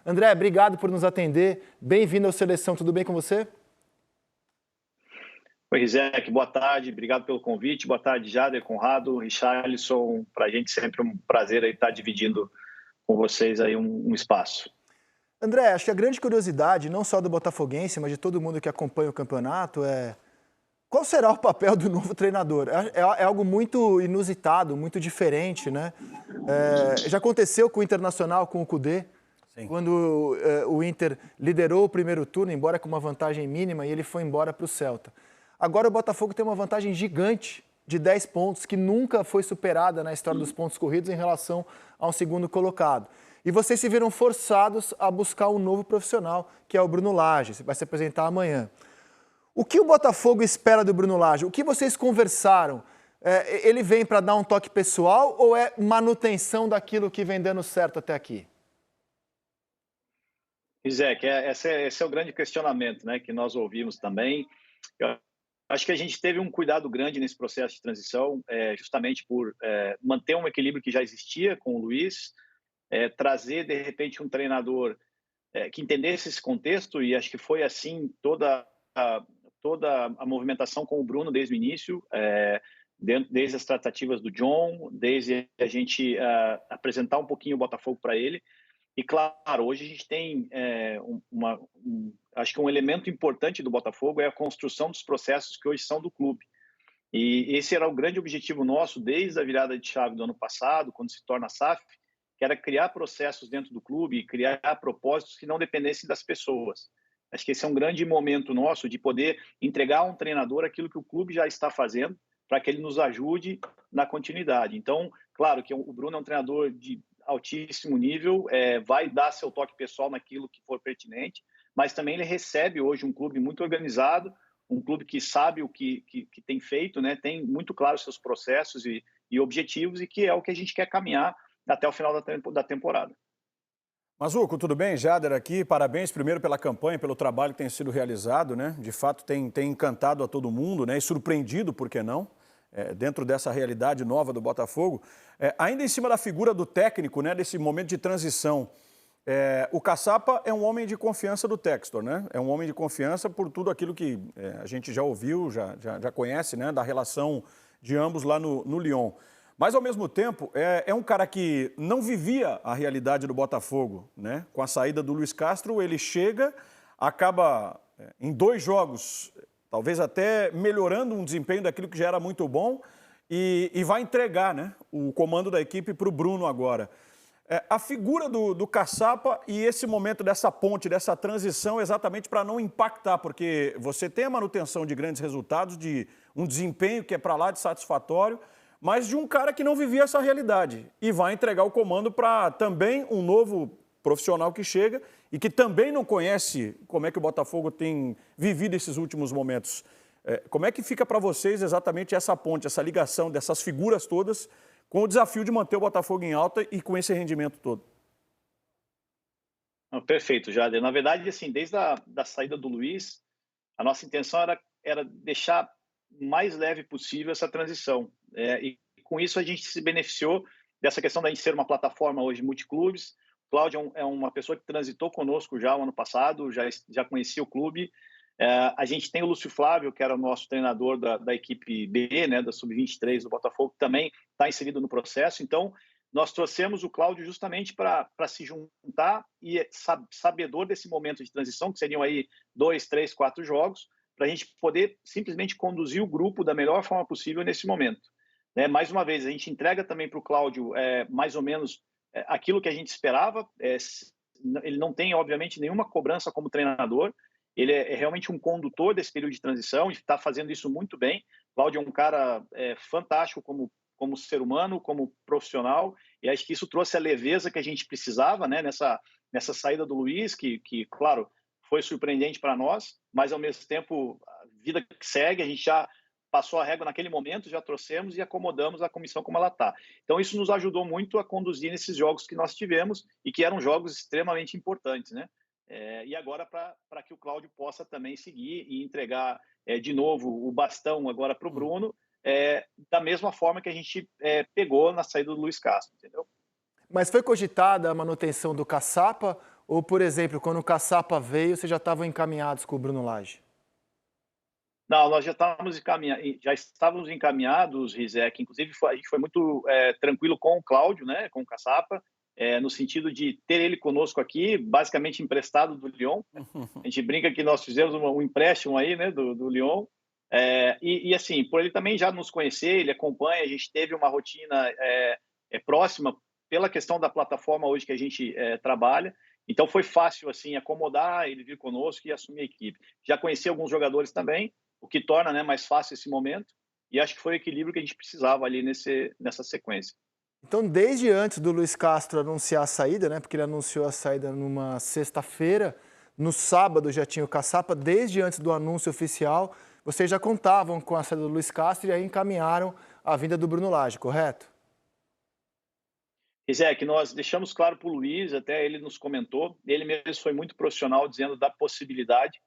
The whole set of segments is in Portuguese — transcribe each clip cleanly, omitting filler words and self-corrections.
André, obrigado por nos atender. Bem-vindo ao Seleção, tudo bem com você? Oi, Rizek, boa tarde, obrigado pelo convite. Boa tarde, Jader, Conrado, Richarlison. Para a gente sempre um prazer aí estar dividindo com vocês aí um espaço. André, acho que a grande curiosidade, não só do botafoguense, mas de todo mundo que acompanha o campeonato, é qual será o papel do novo treinador? É algo muito inusitado, muito diferente, né? Já aconteceu com o Internacional, com o Kudê, Sim. quando o Inter liderou o primeiro turno, embora com uma vantagem mínima, e ele foi embora para o Celta. Agora o Botafogo tem uma vantagem gigante de 10 pontos, que nunca foi superada na história dos pontos corridos em relação ao segundo colocado. E vocês se viram forçados a buscar um novo profissional, que é o Bruno Lage, que vai se apresentar amanhã. O que o Botafogo espera do Bruno Lage? O que vocês conversaram? Ele vem para dar um toque pessoal ou é manutenção daquilo que vem dando certo até aqui? Rizek, esse é o grande questionamento, né, que nós ouvimos também. Eu acho que a gente teve um cuidado grande nesse processo de transição, justamente por manter um equilíbrio que já existia com o Luiz, trazer, de repente, um treinador que entendesse esse contexto, e acho que foi assim toda a movimentação com o Bruno desde o início, desde as tratativas do John, desde a gente apresentar um pouquinho o Botafogo para ele. E, claro, hoje a gente tem acho que um elemento importante do Botafogo é a construção dos processos que hoje são do clube. E esse era o grande objetivo nosso desde a virada de chave do ano passado, quando se torna SAF, que era criar processos dentro do clube, criar propósitos que não dependessem das pessoas. Acho que esse é um grande momento nosso de poder entregar a um treinador aquilo que o clube já está fazendo para que ele nos ajude na continuidade. Então, claro que o Bruno é um treinador de altíssimo nível, vai dar seu toque pessoal naquilo que for pertinente, mas também ele recebe hoje um clube muito organizado, um clube que sabe o que tem feito, né? Tem muito claro seus processos e objetivos, e que é o que a gente quer caminhar até o final da temporada. Mazuco, tudo bem? Jader aqui. Parabéns primeiro pela campanha, pelo trabalho que tem sido realizado, né? De fato tem encantado a todo mundo, né? E surpreendido, por que não? Dentro dessa realidade nova do Botafogo. Ainda em cima da figura do técnico, né? Desse momento de transição. O Caçapa é um homem de confiança do Textor, né? É um homem de confiança por tudo aquilo que a gente já ouviu, já conhece, né? Da relação de ambos lá no Lyon. Mas, ao mesmo tempo, é um cara que não vivia a realidade do Botafogo, né? Com a saída do Luiz Castro, ele chega, acaba em 2 jogos, talvez até melhorando um desempenho daquilo que já era muito bom, e vai entregar, né, o comando da equipe para o Bruno agora. A figura do Caçapa e esse momento dessa ponte, dessa transição, exatamente para não impactar, porque você tem a manutenção de grandes resultados, de um desempenho que é para lá de satisfatório, mas de um cara que não vivia essa realidade e vai entregar o comando para também um novo profissional que chega e que também não conhece como é que o Botafogo tem vivido esses últimos momentos. Como é que fica para vocês exatamente essa ponte, essa ligação dessas figuras todas com o desafio de manter o Botafogo em alta e com esse rendimento todo? Perfeito, Jader. Na verdade, assim, desde a saída do Luiz, a nossa intenção era deixar o mais leve possível essa transição. E com isso a gente se beneficiou dessa questão da gente ser uma plataforma hoje multiclubes. O Cláudio é uma pessoa que transitou conosco já o ano passado, já conhecia o clube. A gente tem o Lúcio Flávio, que era o nosso treinador da equipe B, né, da Sub-23 do Botafogo, que também está inserido no processo. Então, nós trouxemos o Cláudio justamente para se juntar e sabedor desse momento de transição, que seriam aí 2, 3, 4 jogos, para a gente poder simplesmente conduzir o grupo da melhor forma possível nesse momento. Mais uma vez, a gente entrega também para o Cláudio mais ou menos aquilo que a gente esperava. Ele não tem, obviamente, nenhuma cobrança como treinador, ele é realmente um condutor desse período de transição e está fazendo isso muito bem. O Cláudio é um cara fantástico como ser humano, como profissional, e acho que isso trouxe a leveza que a gente precisava, né, nessa saída do Luiz, que claro, foi surpreendente para nós, mas ao mesmo tempo, a vida que segue, a gente já passou a régua naquele momento, já trouxemos e acomodamos a comissão como ela está. Então isso nos ajudou muito a conduzir nesses jogos que nós tivemos e que eram jogos extremamente importantes, né? E agora para que o Cláudio possa também seguir e entregar de novo o bastão agora para o Bruno, da mesma forma que a gente pegou na saída do Luiz Castro, entendeu? Mas foi cogitada a manutenção do Caçapa Ou, por exemplo, quando o Caçapa veio, vocês já estavam encaminhados com o Bruno Lage? Não, nós já estávamos encaminhados, Rizek. Inclusive, a gente foi muito tranquilo com o Cláudio, né, com o Caçapa, no sentido de ter ele conosco aqui, basicamente emprestado do Lyon. A gente brinca que nós fizemos um empréstimo aí, né, do Lyon. Assim, por ele também já nos conhecer, ele acompanha, a gente teve uma rotina próxima pela questão da plataforma hoje que a gente trabalha. Então, foi fácil, assim, acomodar, ele vir conosco e assumir a equipe. Já conheci alguns jogadores também, o que torna, né, mais fácil esse momento. E acho que foi o equilíbrio que a gente precisava ali nessa sequência. Então, desde antes do Luiz Castro anunciar a saída, né, porque ele anunciou a saída numa sexta-feira, no sábado já tinha o Caçapa, desde antes do anúncio oficial, vocês já contavam com a saída do Luiz Castro e aí encaminharam a vinda do Bruno Lage, correto? Que nós deixamos claro para o Luiz, até ele nos comentou, ele mesmo foi muito profissional, dizendo da possibilidade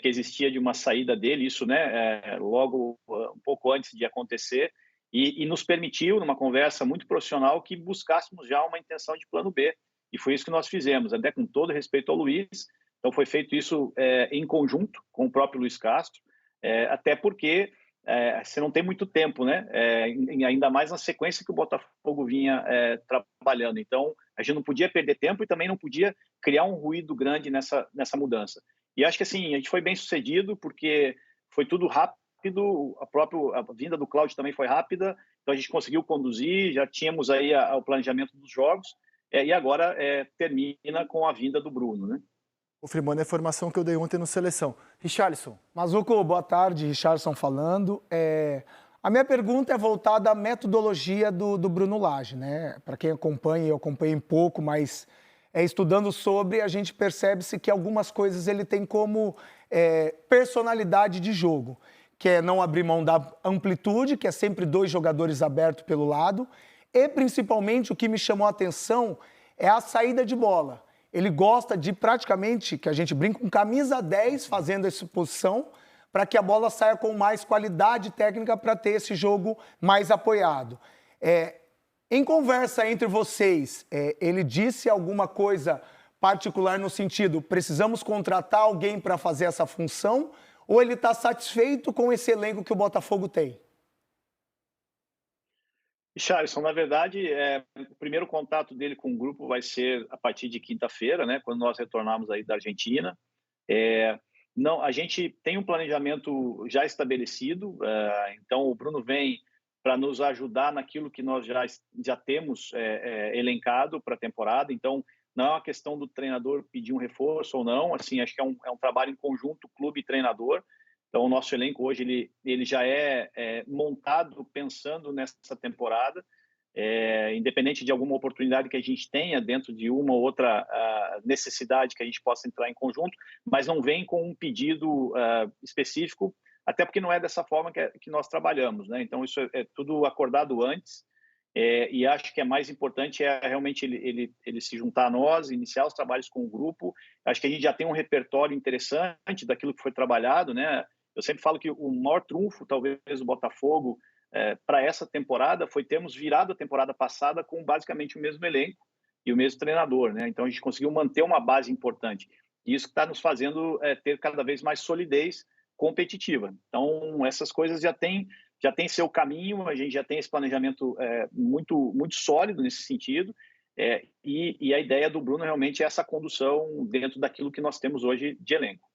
que existia de uma saída dele, isso, né, logo um pouco antes de acontecer, e nos permitiu, numa conversa muito profissional, que buscássemos já uma intenção de plano B, e foi isso que nós fizemos, até com todo respeito ao Luiz. Então foi feito isso em conjunto com o próprio Luiz Castro, até porque você não tem muito tempo, né? Ainda mais na sequência que o Botafogo vinha trabalhando. Então, a gente não podia perder tempo e também não podia criar um ruído grande nessa mudança. E acho que assim, a gente foi bem sucedido porque foi tudo rápido, a vinda do Cláudio também foi rápida, então a gente conseguiu conduzir, já tínhamos aí o planejamento dos jogos, e agora termina com a vinda do Bruno, né? Confirmando a informação que eu dei ontem no Seleção. Richarlison. Mazuco, boa tarde, Richarlison falando. A minha pergunta é voltada à metodologia do Bruno Lage, né? Para quem acompanha, eu acompanhei um pouco, mas estudando sobre, a gente percebe-se que algumas coisas ele tem como personalidade de jogo, que é não abrir mão da amplitude, que é sempre 2 jogadores abertos pelo lado, e principalmente o que me chamou a atenção é a saída de bola. Ele gosta de praticamente, que a gente brinca, com camisa 10 fazendo essa posição para que a bola saia com mais qualidade técnica para ter esse jogo mais apoiado. Em conversa entre vocês, ele disse alguma coisa particular no sentido, precisamos contratar alguém para fazer essa função, ou ele está satisfeito com esse elenco que o Botafogo tem? Richarlison, na verdade, o primeiro contato dele com o grupo vai ser a partir de quinta-feira, né, quando nós retornarmos aí da Argentina. Não, a gente tem um planejamento já estabelecido, então o Bruno vem para nos ajudar naquilo que nós já temos elencado para a temporada. Então, não é uma questão do treinador pedir um reforço ou não, assim, acho que é um trabalho em conjunto, clube e treinador. Então, o nosso elenco hoje ele já é montado pensando nessa temporada, independente de alguma oportunidade que a gente tenha dentro de uma ou outra necessidade que a gente possa entrar em conjunto, mas não vem com um pedido específico, até porque não é dessa forma que nós trabalhamos, né? Então, isso é tudo acordado antes, e acho que é mais importante realmente ele se juntar a nós, iniciar os trabalhos com o grupo. Acho que a gente já tem um repertório interessante daquilo que foi trabalhado, né? Eu sempre falo que o maior trunfo, talvez, do Botafogo para essa temporada foi termos virado a temporada passada com basicamente o mesmo elenco e o mesmo treinador, né? Então, a gente conseguiu manter uma base importante. E isso está nos fazendo ter cada vez mais solidez competitiva. Então, essas coisas já têm seu caminho, a gente já tem esse planejamento muito, muito sólido nesse sentido, e a ideia do Bruno realmente é essa condução dentro daquilo que nós temos hoje de elenco.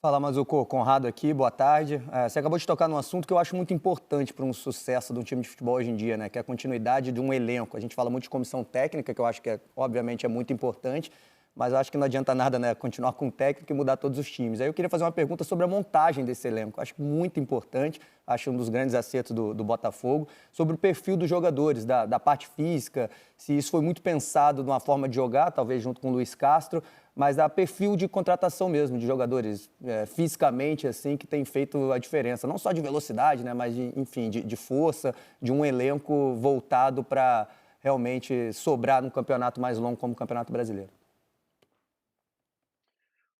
Fala, Mazuco, Conrado aqui, boa tarde. Você acabou de tocar num assunto que eu acho muito importante para um sucesso de um time de futebol hoje em dia, né? Que é a continuidade de um elenco. A gente fala muito de comissão técnica, que eu acho que obviamente é muito importante, mas eu acho que não adianta nada, né, continuar com o técnico e mudar todos os times. Aí eu queria fazer uma pergunta sobre a montagem desse elenco. Acho muito importante, acho um dos grandes acertos do Botafogo, sobre o perfil dos jogadores, da parte física, se isso foi muito pensado numa forma de jogar, talvez junto com o Luiz Castro, mas a perfil de contratação mesmo, de jogadores fisicamente, assim, que tem feito a diferença. Não só de velocidade, né, mas, enfim, de força, de um elenco voltado para realmente sobrar num campeonato mais longo como o Campeonato Brasileiro.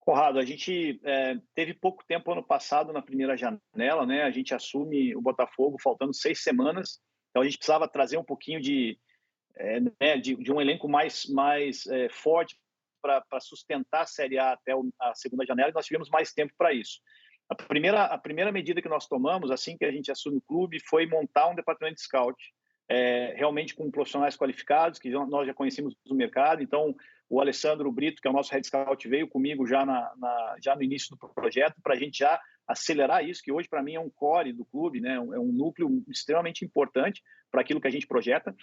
Conrado, a gente teve pouco tempo ano passado na primeira janela, né? A gente assume o Botafogo faltando 6 semanas, então a gente precisava trazer um pouquinho de um elenco mais forte para sustentar a Série A até a segunda janela, e nós tivemos mais tempo para isso. A primeira medida que nós tomamos, assim que a gente assume o clube, foi montar um departamento de scout, realmente com profissionais qualificados, que nós já conhecemos do mercado. Então, o Alessandro Brito, que é o nosso head scout, veio comigo já no início do projeto, para a gente já acelerar isso, que hoje, para mim, é um core do clube, né? É um núcleo extremamente importante para aquilo que a gente projeta.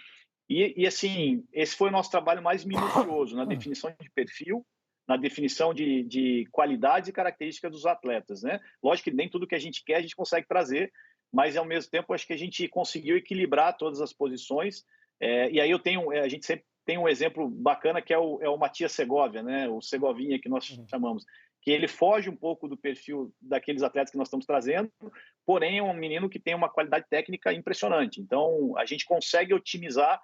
E assim, esse foi o nosso trabalho mais minucioso na definição de perfil, na definição de qualidades e características dos atletas, né? Lógico que nem tudo que a gente quer a gente consegue trazer, mas ao mesmo tempo acho que a gente conseguiu equilibrar todas as posições. E aí a gente sempre tem um exemplo bacana que é o Matias Segovia, né? O Segovinha que nós chamamos, que ele foge um pouco do perfil daqueles atletas que nós estamos trazendo, porém é um menino que tem uma qualidade técnica impressionante. Então a gente consegue otimizar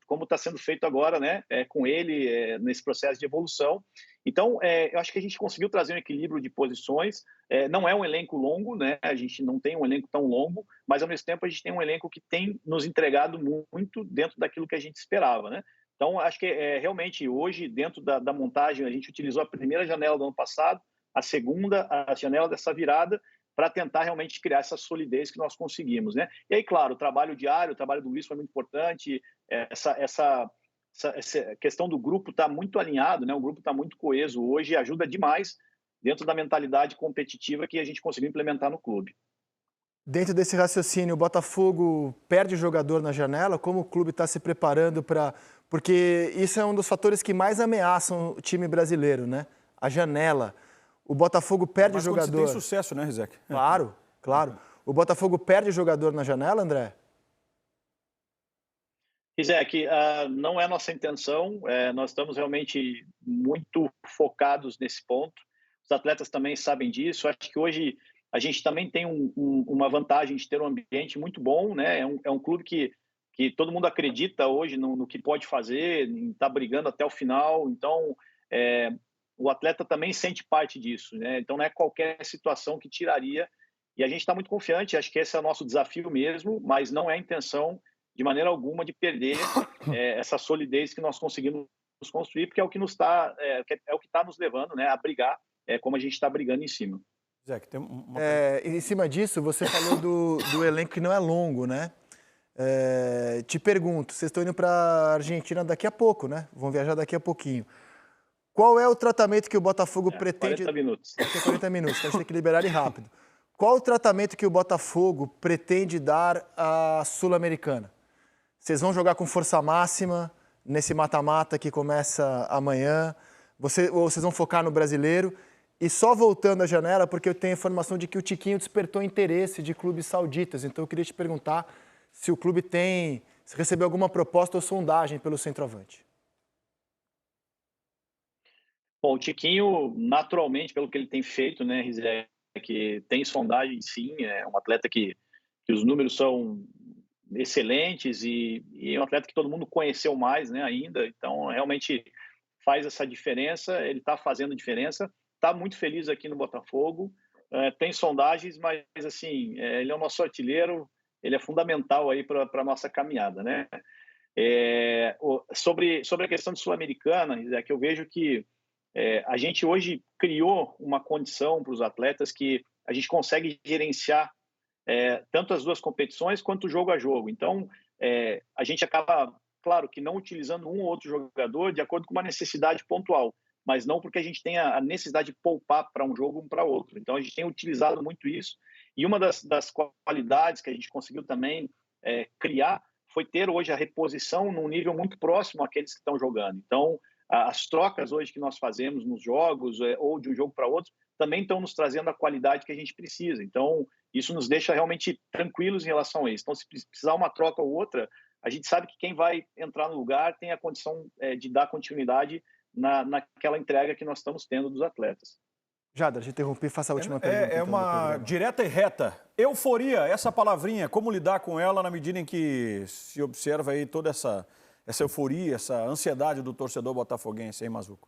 como está sendo feito agora, né, com ele nesse processo de evolução. Então, eu acho que a gente conseguiu trazer um equilíbrio de posições. Não é um elenco longo, né? A gente não tem um elenco tão longo, mas ao mesmo tempo a gente tem um elenco que tem nos entregado muito dentro daquilo que a gente esperava, né? Então, acho que realmente hoje, dentro da montagem, a gente utilizou a primeira janela do ano passado, a segunda, a janela dessa virada, para tentar realmente criar essa solidez que nós conseguimos, né? E aí, claro, o trabalho diário, o trabalho do Luiz foi muito importante, essa questão do grupo está muito alinhado, né? O grupo está muito coeso hoje e ajuda demais dentro da mentalidade competitiva que a gente conseguiu implementar no clube. Dentro desse raciocínio, o Botafogo perde jogador na janela? Como o clube está se preparando para... Porque isso é um dos fatores que mais ameaçam o time brasileiro, né? A janela. O Botafogo perde jogador... Mas tem sucesso, né, Rizek? Claro, claro. O Botafogo perde jogador na janela, André? Rizek, não é nossa intenção. Nós estamos realmente muito focados nesse ponto. Os atletas também sabem disso. Acho que hoje a gente também tem uma vantagem de ter um ambiente muito bom, né? É um clube que todo mundo acredita hoje no que pode fazer, em estar brigando até o final. Então, o atleta também sente parte disso, né? Então, não é qualquer situação que tiraria. E a gente está muito confiante. Acho que esse é o nosso desafio mesmo, mas não é a intenção de maneira alguma de perder essa solidez que nós conseguimos construir, porque é o que nos está o que está nos levando, né, a brigar como a gente está brigando em cima. Zé, tem em cima disso, você falou do elenco que não é longo, né? Te pergunto, vocês estão indo para a Argentina daqui a pouco, né? Vão viajar daqui a pouquinho. Qual é o tratamento que o Botafogo pretende... 40 minutos. Daqui a 40 minutos, então a gente tem que liberar ele rápido. Qual o tratamento que o Botafogo pretende dar à Sul-Americana? Vocês vão jogar com força máxima nesse mata-mata que começa amanhã? Ou vocês vão focar no brasileiro? E só voltando à janela, porque eu tenho a informação de que o Tiquinho despertou interesse de clubes sauditas. Então eu queria te perguntar se o clube se recebeu alguma proposta ou sondagem pelo centroavante. Bom, o Tiquinho, naturalmente, pelo que ele tem feito, né, Rizek, que tem sondagem, sim, é um atleta que os números são excelentes e é um atleta que todo mundo conheceu mais, né, ainda. Então, realmente faz essa diferença, ele está fazendo diferença, está muito feliz aqui no Botafogo, tem sondagens, mas, assim, ele é o nosso artilheiro, ele é fundamental aí para a nossa caminhada, né? Sobre a questão de Sul-Americana, é que eu vejo que a gente hoje criou uma condição para os atletas que a gente consegue gerenciar tanto as duas competições quanto jogo a jogo. Então, a gente acaba, claro, que não utilizando um ou outro jogador de acordo com uma necessidade pontual, mas não porque a gente tenha a necessidade de poupar para um jogo ou para outro. Então, a gente tem utilizado muito isso. E uma das qualidades que a gente conseguiu também criar foi ter hoje a reposição num nível muito próximo àqueles que estão jogando. Então, as trocas hoje que nós fazemos nos jogos ou de um jogo para outro também estão nos trazendo a qualidade que a gente precisa. Então, isso nos deixa realmente tranquilos em relação a isso. Então, se precisar uma troca ou outra, a gente sabe que quem vai entrar no lugar tem a condição de dar continuidade naquela entrega que nós estamos tendo dos atletas. Jader, te interrompi, faça a última pergunta. É uma direta e reta. Euforia, essa palavrinha, como lidar com ela na medida em que se observa aí toda essa euforia, essa ansiedade do torcedor botafoguense, hein, Mazuco?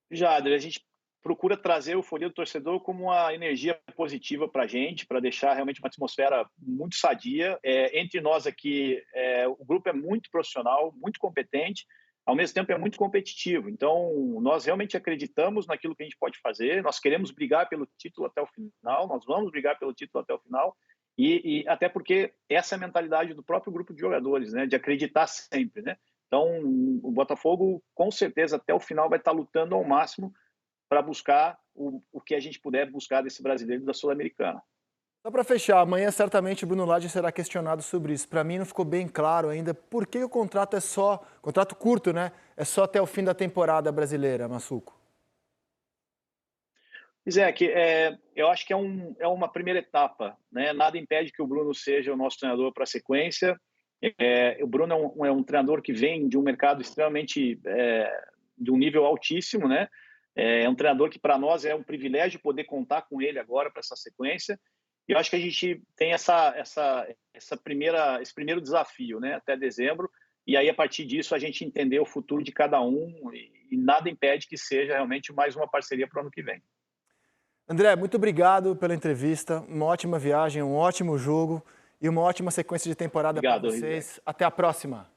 Jader, a gente procura trazer a euforia do torcedor como uma energia positiva para a gente, para deixar realmente uma atmosfera muito sadia. Entre nós aqui, o grupo é muito profissional, muito competente. ao mesmo tempo é muito competitivo. Então, nós realmente acreditamos naquilo que a gente pode fazer, nós queremos brigar pelo título até o final, nós vamos brigar pelo título até o final, e até porque essa é a mentalidade do próprio grupo de jogadores, né, de acreditar sempre, né? Então, o Botafogo, com certeza, até o final vai estar lutando ao máximo para buscar o que a gente puder buscar desse brasileiro da Sul-Americana. Só para fechar, amanhã certamente o Bruno Lage será questionado sobre isso. Para mim não ficou bem claro ainda por que o contrato é só, contrato curto, né? É só até o fim da temporada brasileira, Massuco. Pois é, eu acho que é uma primeira etapa, né? Nada impede que o Bruno seja o nosso treinador para a sequência. O Bruno é um treinador que vem de um mercado extremamente de um nível altíssimo, né? É um treinador que para nós é um privilégio poder contar com ele agora para essa sequência. E eu acho que a gente tem esse primeiro desafio, né? Até dezembro. E aí, a partir disso, a gente entender o futuro de cada um e nada impede que seja realmente mais uma parceria para o ano que vem. André, muito obrigado pela entrevista, uma ótima viagem, um ótimo jogo e uma ótima sequência de temporada para vocês. Até a próxima.